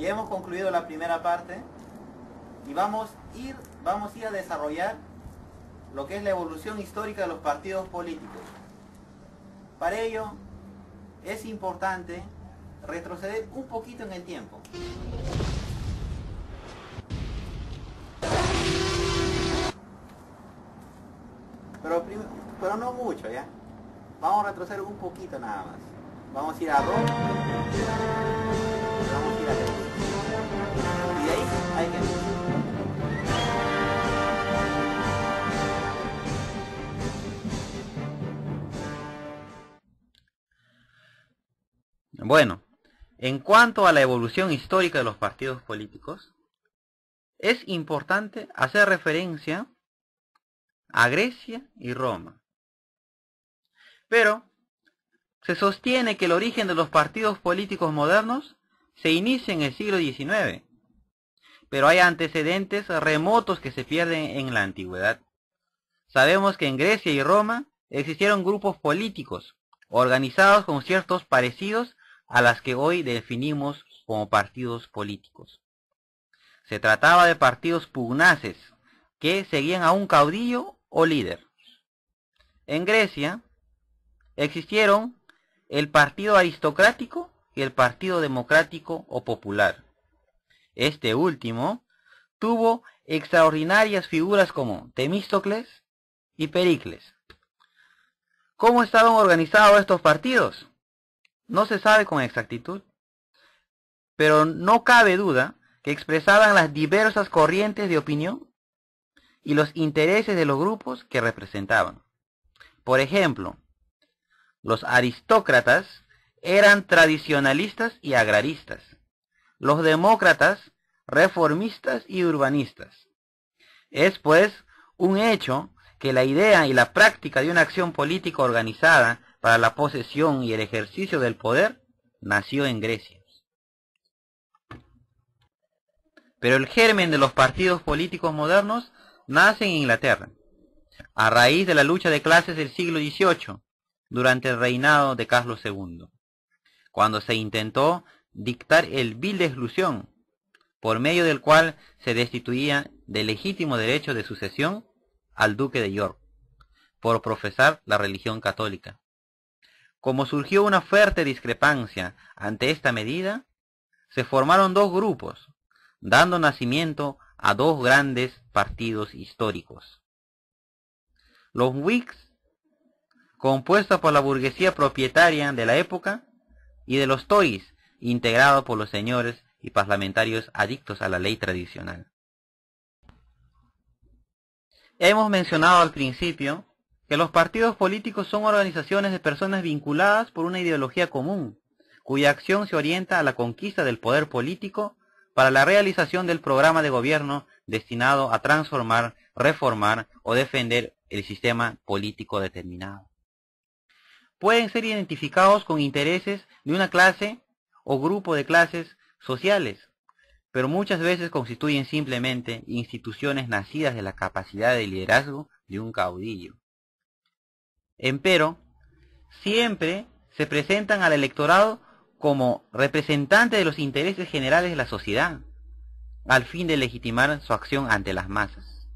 Ya hemos concluido la primera parte y vamos a ir a desarrollar lo que es la evolución histórica de los partidos políticos. Para ello es importante retroceder un poquito en el tiempo. Pero no mucho, ¿ya? Vamos a retroceder un poquito nada más. Vamos a ir a Roma. Vamos a ir a Grecia. Y de ahí hay que empezar. Bueno, en cuanto a la evolución histórica de los partidos políticos, es importante hacer referencia a Grecia y Roma. Pero se sostiene que el origen de los partidos políticos modernos se inicia en el siglo XIX, pero hay antecedentes remotos que se pierden en la antigüedad. Sabemos que en Grecia y Roma existieron grupos políticos organizados con ciertos parecidos a las que hoy definimos como partidos políticos. Se trataba de partidos pugnaces que seguían a un caudillo o líder. En Grecia existieron el partido aristocrático y el partido democrático o popular. Este último tuvo extraordinarias figuras como Temístocles y Pericles. ¿Cómo estaban organizados estos partidos? No se sabe con exactitud, pero no cabe duda que expresaban las diversas corrientes de opinión y los intereses de los grupos que representaban. Por ejemplo, los aristócratas eran tradicionalistas y agraristas, los demócratas reformistas y urbanistas. Es pues un hecho que la idea y la práctica de una acción política organizada para la posesión y el ejercicio del poder nació en Grecia. Pero el germen de los partidos políticos modernos nace en Inglaterra, a raíz de la lucha de clases del siglo XVIII, durante el reinado de Carlos II, cuando se intentó dictar el Bill de Exclusión, por medio del cual se destituía del legítimo derecho de sucesión al duque de York, por profesar la religión católica. Como surgió una fuerte discrepancia ante esta medida, se formaron dos grupos, dando nacimiento a dos grandes partidos históricos. Los Whigs, compuestos por la burguesía propietaria de la época, y de los Tories, integrados por los señores y parlamentarios adictos a la ley tradicional. Hemos mencionado al principio que los partidos políticos son organizaciones de personas vinculadas por una ideología común, cuya acción se orienta a la conquista del poder político para la realización del programa de gobierno destinado a transformar, reformar o defender el sistema político determinado. Pueden ser identificados con intereses de una clase o grupo de clases sociales, pero muchas veces constituyen simplemente instituciones nacidas de la capacidad de liderazgo de un caudillo. Empero, siempre se presentan al electorado como representantes de los intereses generales de la sociedad, al fin de legitimar su acción ante las masas.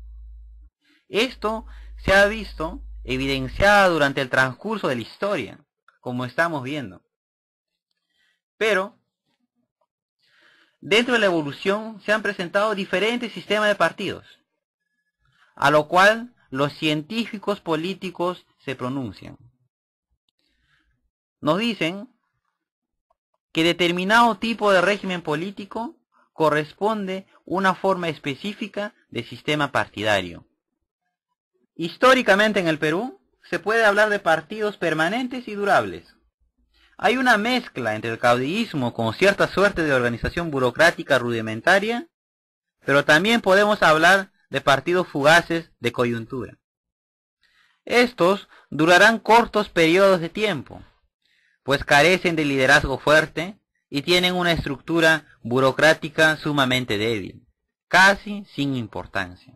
Esto se ha visto evidenciada durante el transcurso de la historia, como estamos viendo. Pero, dentro de la evolución se han presentado diferentes sistemas de partidos, a lo cual los científicos políticos se pronuncian. Nos dicen que determinado tipo de régimen político corresponde una forma específica de sistema partidario. Históricamente en el Perú se puede hablar de partidos permanentes y durables. Hay una mezcla entre el caudillismo con cierta suerte de organización burocrática rudimentaria, pero también podemos hablar de partidos fugaces de coyuntura. Estos durarán cortos periodos de tiempo, pues carecen de liderazgo fuerte y tienen una estructura burocrática sumamente débil, casi sin importancia.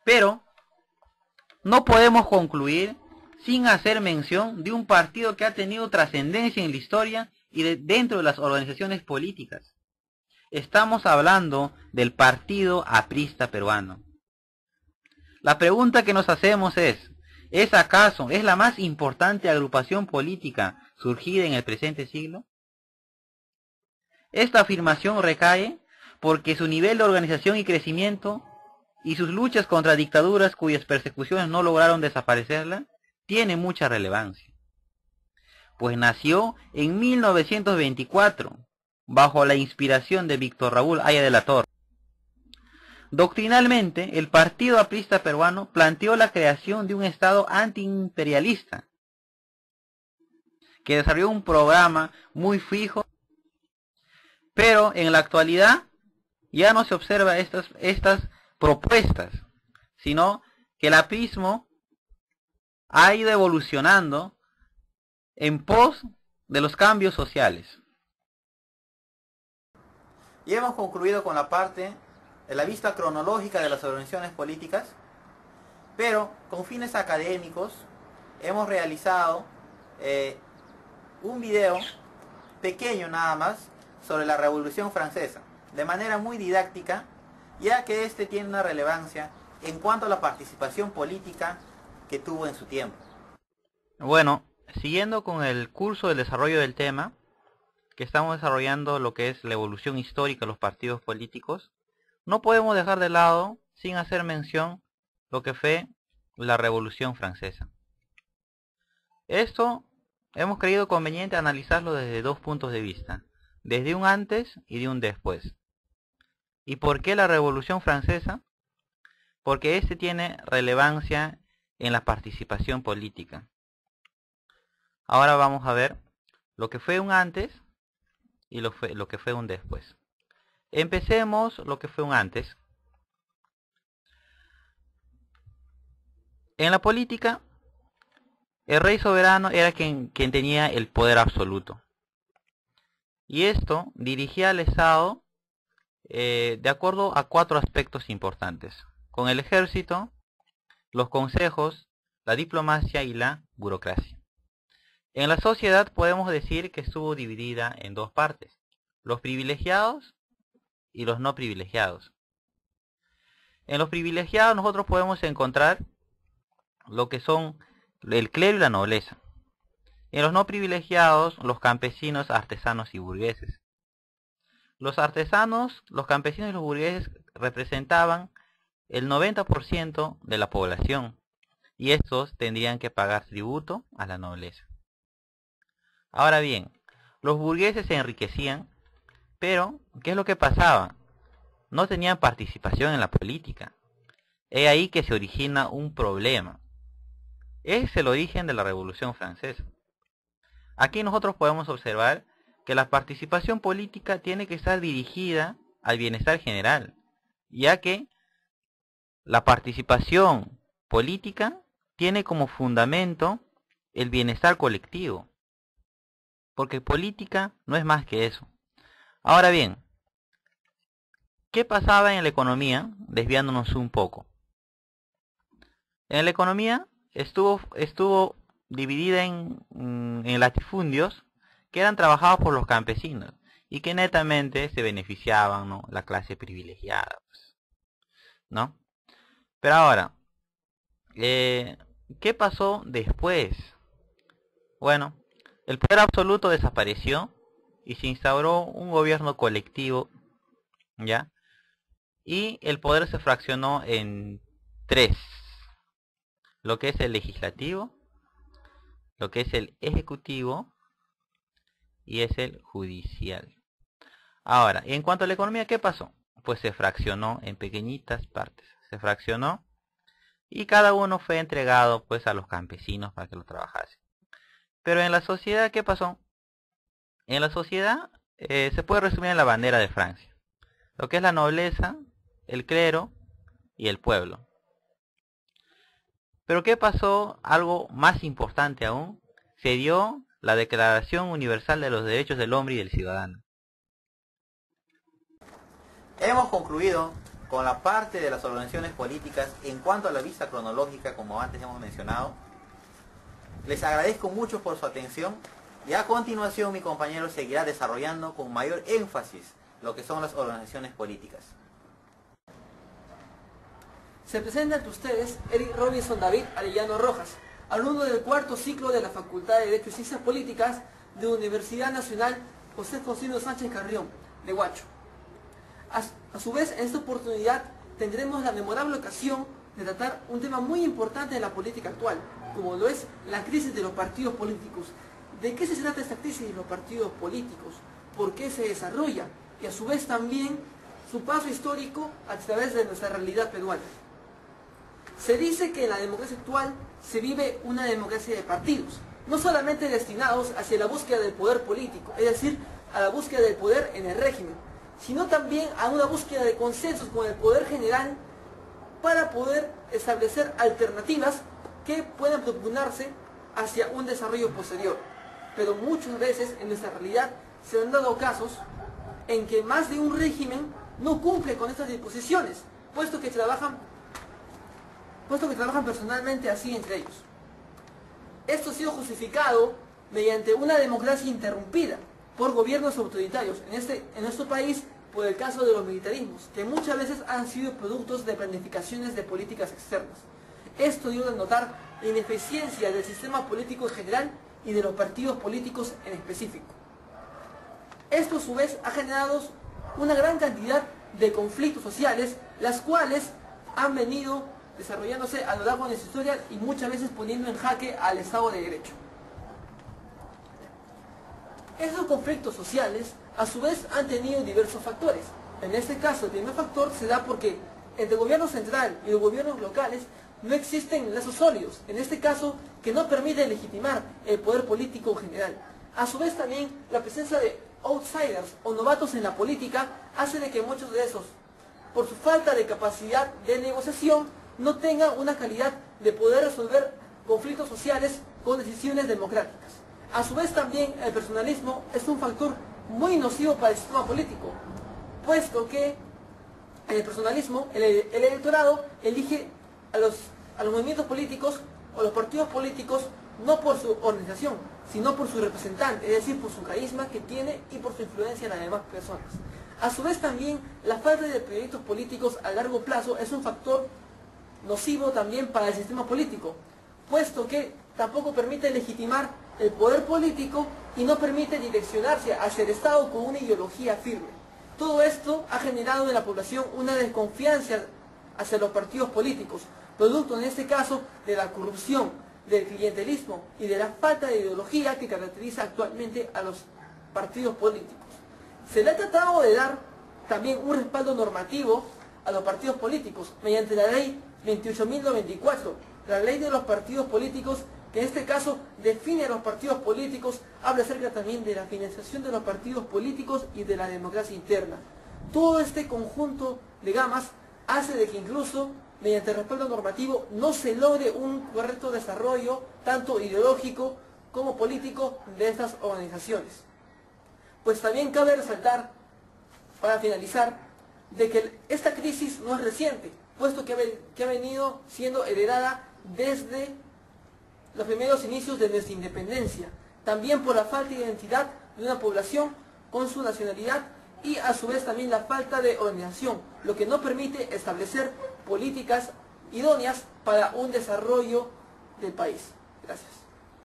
Pero no podemos concluir sin hacer mención de un partido que ha tenido trascendencia en la historia y dentro de las organizaciones políticas. Estamos hablando del Partido Aprista Peruano. La pregunta que nos hacemos ¿es acaso la más importante agrupación política surgida en el presente siglo? Esta afirmación recae porque su nivel de organización y crecimiento y sus luchas contra dictaduras cuyas persecuciones no lograron desaparecerla, tiene mucha relevancia. Pues nació en 1924, bajo la inspiración de Víctor Raúl Haya de la Torre. Doctrinalmente, el Partido Aprista Peruano planteó la creación de un Estado antiimperialista, que desarrolló un programa muy fijo, pero en la actualidad ya no se observa estas propuestas, sino que el aprismo ha ido evolucionando en pos de los cambios sociales. Y hemos concluido con la parte de la vista cronológica de las organizaciones políticas, pero con fines académicos hemos realizado un video pequeño nada más sobre la Revolución Francesa, de manera muy didáctica, ya que este tiene una relevancia en cuanto a la participación política que tuvo en su tiempo. Bueno, siguiendo con el curso del desarrollo del tema, que estamos desarrollando lo que es la evolución histórica de los partidos políticos, no podemos dejar de lado, sin hacer mención, lo que fue la Revolución Francesa. Esto hemos creído conveniente analizarlo desde dos puntos de vista, desde un antes y de un después. ¿Y por qué la Revolución Francesa? Porque este tiene relevancia en la participación política. Ahora vamos a ver lo que fue un antes y lo que fue un después. Empecemos lo que fue un antes. En la política, el rey soberano era quien tenía el poder absoluto. Y esto dirigía al Estado de acuerdo a 4 aspectos importantes: con el ejército, los consejos, la diplomacia y la burocracia. En la sociedad podemos decir que estuvo dividida en 2 partes: los privilegiados y los no privilegiados. En los privilegiados nosotros podemos encontrar lo que son el clero y la nobleza. En los no privilegiados, los campesinos, artesanos y burgueses. Los artesanos, los campesinos y los burgueses representaban el 90% de la población, y estos tendrían que pagar tributo a la nobleza. Ahora bien, los burgueses se enriquecían, pero ¿qué es lo que pasaba? No tenían participación en la política. Es ahí que se origina un problema. Es el origen de la Revolución Francesa. Aquí nosotros podemos observar que la participación política tiene que estar dirigida al bienestar general, ya que la participación política tiene como fundamento el bienestar colectivo, porque política no es más que eso. Ahora bien, ¿qué pasaba en la economía? Desviándonos un poco. En la economía estuvo dividida en latifundios que eran trabajados por los campesinos y que netamente se beneficiaban, ¿no?, la clase privilegiada, ¿no? Pero ahora, ¿qué pasó después? Bueno, el poder absoluto desapareció y se instauró un gobierno colectivo, ¿ya? Y el poder se fraccionó en 3: lo que es el legislativo, lo que es el ejecutivo y es el judicial. Ahora, en cuanto a la economía, ¿qué pasó? Pues se fraccionó en pequeñitas partes. Se fraccionó y cada uno fue entregado pues a los campesinos para que lo trabajasen. Pero en la sociedad, ¿qué pasó? En la sociedad se puede resumir en la bandera de Francia. Lo que es la nobleza, el clero y el pueblo. Pero ¿qué pasó? Algo más importante aún. Se dio la Declaración Universal de los Derechos del Hombre y del Ciudadano. Hemos concluido con la parte de las organizaciones políticas en cuanto a la vista cronológica, como antes hemos mencionado. Les agradezco mucho por su atención Y a continuación mi compañero seguirá desarrollando con mayor énfasis lo que son las organizaciones políticas. Se presenta ante ustedes Eric Robinson David Arellano Rojas, alumno del cuarto ciclo de la Facultad de Derecho y Ciencias Políticas de Universidad Nacional José Faustino Sánchez Carrión, de Huacho. A su vez, en esta oportunidad tendremos la memorable ocasión de tratar un tema muy importante en la política actual, como lo es la crisis de los partidos políticos. ¿De qué se trata esta crisis de los partidos políticos? ¿Por qué se desarrolla? Y a su vez también su paso histórico a través de nuestra realidad peruana. Se dice que en la democracia actual se vive una democracia de partidos, no solamente destinados hacia la búsqueda del poder político, es decir, a la búsqueda del poder en el régimen, sino también a una búsqueda de consensos con el poder general para poder establecer alternativas que puedan propugnarse hacia un desarrollo posterior. Pero muchas veces en nuestra realidad se han dado casos en que más de un régimen no cumple con estas disposiciones, puesto que trabajan personalmente así entre ellos. Esto ha sido justificado mediante una democracia interrumpida por gobiernos autoritarios, en nuestro país por el caso de los militarismos, que muchas veces han sido productos de planificaciones de políticas externas. Esto dio a notar la ineficiencia del sistema político en general y de los partidos políticos en específico. Esto a su vez ha generado una gran cantidad de conflictos sociales, las cuales han venido desarrollándose a lo largo de nuestra historia y muchas veces poniendo en jaque al Estado de Derecho. Esos conflictos sociales a su vez han tenido diversos factores. En este caso el primer factor se da porque entre el gobierno central y los gobiernos locales no existen lazos sólidos, en este caso que no permiten legitimar el poder político en general. A su vez también la presencia de outsiders o novatos en la política hace de que muchos de esos, por su falta de capacidad de negociación, no tengan una calidad de poder resolver conflictos sociales con decisiones democráticas. A su vez también el personalismo es un factor muy nocivo para el sistema político, puesto que en el personalismo el electorado elige a los movimientos políticos o los partidos políticos no por su organización, sino por su representante, es decir, por su carisma que tiene y por su influencia en las demás personas. A su vez también la falta de proyectos políticos a largo plazo es un factor nocivo también para el sistema político, puesto que tampoco permite legitimar el poder político y no permite direccionarse hacia el Estado con una ideología firme. Todo esto ha generado en la población una desconfianza hacia los partidos políticos, producto en este caso de la corrupción, del clientelismo y de la falta de ideología que caracteriza actualmente a los partidos políticos. Se le ha tratado de dar también un respaldo normativo a los partidos políticos mediante la ley 28.094, la ley de los partidos políticos, que en este caso define a los partidos políticos, habla acerca también de la financiación de los partidos políticos y de la democracia interna. Todo este conjunto de gamas hace de que incluso mediante el respaldo normativo no se logre un correcto desarrollo tanto ideológico como político de estas organizaciones. Pues también cabe resaltar, para finalizar, de que esta crisis no es reciente, puesto que ha venido siendo heredada desde los primeros inicios de nuestra independencia, también por la falta de identidad de una población con su nacionalidad y a su vez también la falta de organización, lo que no permite establecer políticas idóneas para un desarrollo del país. Gracias.